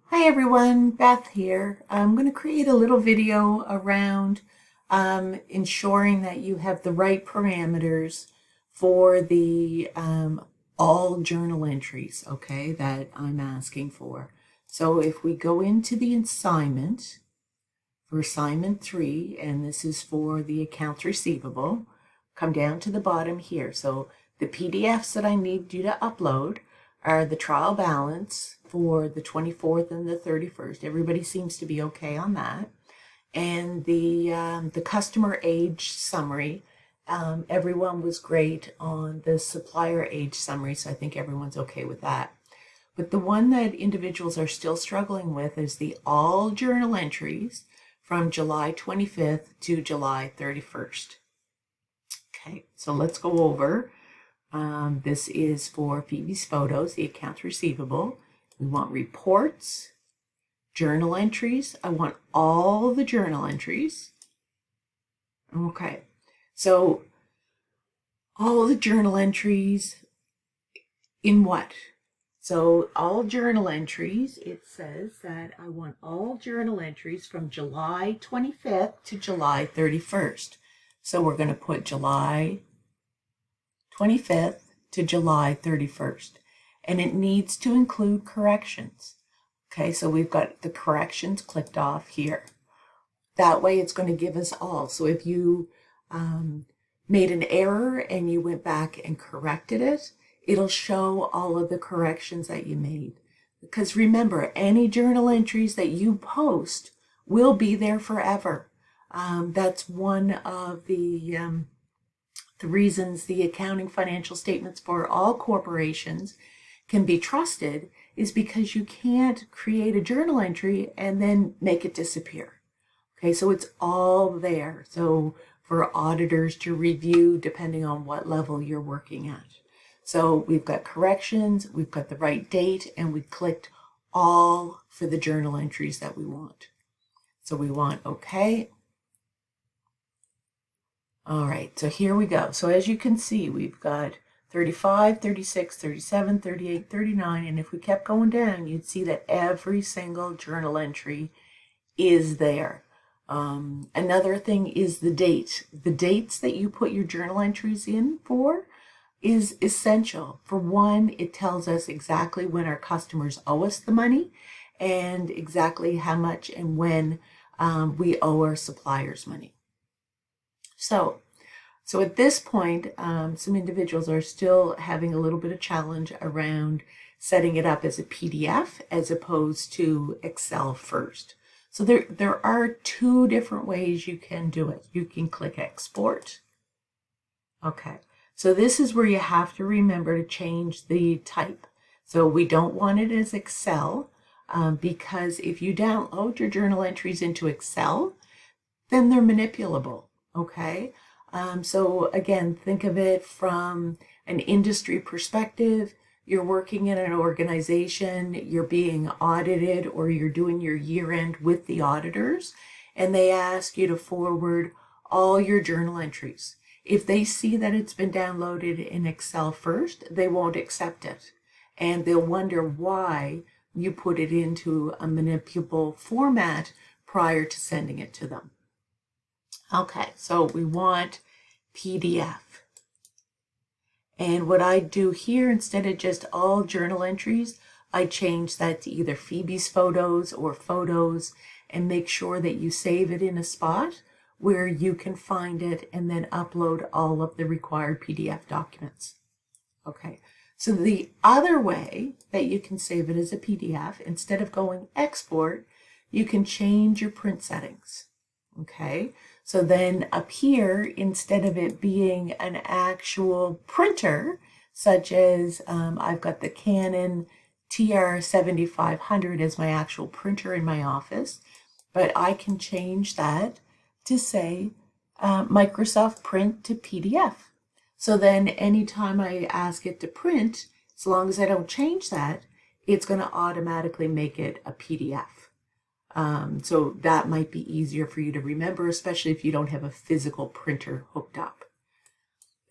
Hi everyone, Beth here. I'm going to create a little video around ensuring that you have the right parameters for the all journal entries, okay, that I'm asking for. So if we go into the assignment for assignment 3, and this is for the accounts receivable, come down to the bottom here. So the PDFs that I need you to upload are the trial balance for the 24th and the 31st. Everybody seems to be okay on that. And the customer age summary. Everyone was great on the supplier age summary, so I think everyone's okay with that. But the one that individuals are still struggling with is the all journal entries from July 25th to July 31st. Okay, so let's go over. This is for Phoebe's Photos, the accounts receivable. We want reports, journal entries. I want all the journal entries. Okay, so all the journal entries in what? So all journal entries, it says that I want all journal entries from July 25th to July 31st. So we're going to put July 25th to July 31st. And it needs to include corrections. Okay, so we've got the corrections clicked off here. That way it's going to give us all. So if you made an error and you went back and corrected it, it'll show all of the corrections that you made. Because remember, any journal entries that you post will be there forever. That's one of the reasons the accounting financial statements for all corporations can be trusted is because you can't create a journal entry and then make it disappear. Okay, so it's all there. So for auditors to review depending on what level you're working at. So we've got corrections, we've got the right date, and we clicked all for the journal entries that we want. So we want OK. All right, so here we go. So as you can see, we've got 35, 36, 37, 38, 39, and if we kept going down, you'd see that every single journal entry is there. Another thing is the date. The dates that you put your journal entries in for is essential. For one, it tells us exactly when our customers owe us the money and exactly how much and when we owe our suppliers money. So at this point, some individuals are still having a little bit of challenge around setting it up as a PDF as opposed to Excel first. So there are two different ways you can do it. You can click Export. Okay, so this is where you have to remember to change the type. So we don't want it as Excel because if you download your journal entries into Excel, then they're manipulable, okay? So again, think of it from an industry perspective. You're working in an organization, you're being audited, or you're doing your year end with the auditors, and they ask you to forward all your journal entries. If they see that it's been downloaded in Excel first, they won't accept it. And they'll wonder why you put it into a manipulable format prior to sending it to them. Okay, so we want PDF. And what I do here, instead of just all journal entries, I change that to either Phoebe's Photos or Photos and make sure that you save it in a spot where you can find it and then upload all of the required PDF documents. Okay, so the other way that you can save it as a PDF, instead of going export, you can change your print settings. Okay, so then up here, instead of it being an actual printer, such as I've got the Canon TR7500 as my actual printer in my office, but I can change that to say Microsoft Print to PDF. So then anytime I ask it to print, as long as I don't change that, it's going to automatically make it a PDF. So that might be easier for you to remember, especially if you don't have a physical printer hooked up.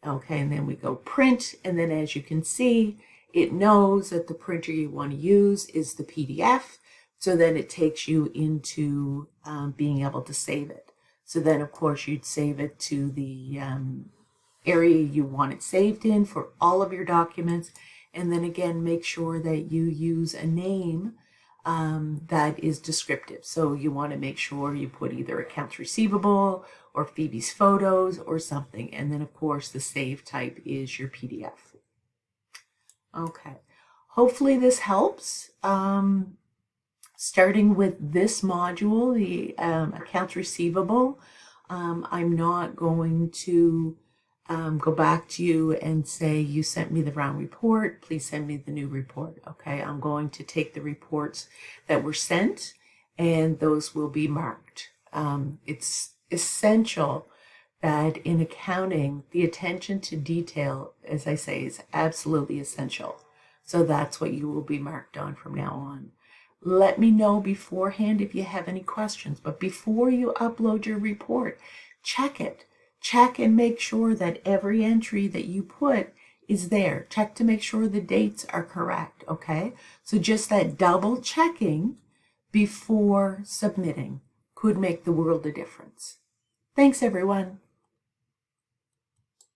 Okay, and then we go print, and then as you can see, it knows that the printer you want to use is the PDF. So then it takes you into being able to save it. So then, of course, you'd save it to the area you want it saved in for all of your documents. And then again, make sure that you use a name that is descriptive. So you want to make sure you put either accounts receivable or Phoebe's photos or something. And then, of course, the save type is your PDF. Okay. Hopefully this helps. Starting with this module, the accounts receivable, I'm not going to go back to you and say, you sent me the wrong report, please send me the new report. Okay, I'm going to take the reports that were sent and those will be marked. It's essential that in accounting, the attention to detail, as I say, is absolutely essential. So that's what you will be marked on from now on. Let me know beforehand if you have any questions, but before you upload your report, check it. Check and make sure that every entry that you put is there. Check to make sure the dates are correct, okay? So just that double checking before submitting could make the world of difference. Thanks, everyone.